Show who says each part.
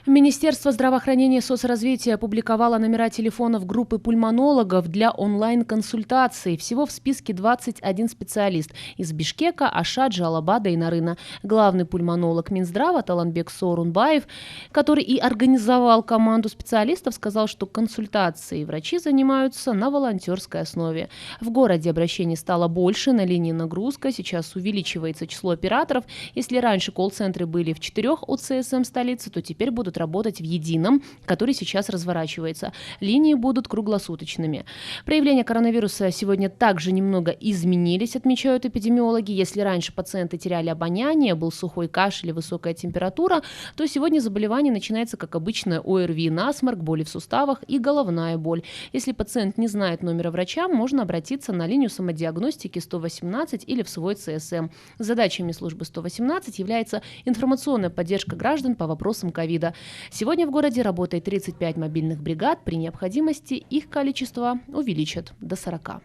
Speaker 1: Министерство здравоохранения и соцразвития опубликовало номера телефонов группы пульмонологов для онлайн-консультаций. Всего в списке 21 специалист из Бишкека, Ашат, Жалабада и Нарына. Главный пульмонолог Минздрава Таланбек Соорунбаев, который и организовал команду специалистов, сказал, что консультации врачи занимаются на волонтерской основе. В городе обращений стало больше, на линии нагрузка, сейчас увеличивается число операторов. Если раньше колл-центры были в 4 УЦСМ столицы, то теперь будут работать в едином, который сейчас разворачивается. Линии будут круглосуточными. Проявления коронавируса сегодня также немного изменились, отмечают эпидемиологи. Если раньше пациенты теряли обоняние, был сухой кашель и высокая температура, то сегодня заболевание начинается как обычное ОРВИ, насморк, боли в суставах и головная боль. Если пациент не знает номера врача, можно обратиться на линию самодиагностики 118 или в свой ЦСМ. Задачами службы 118 является информационная поддержка граждан по вопросам ковида. Сегодня в городе работает 35 мобильных бригад. При необходимости их количество увеличат до 40.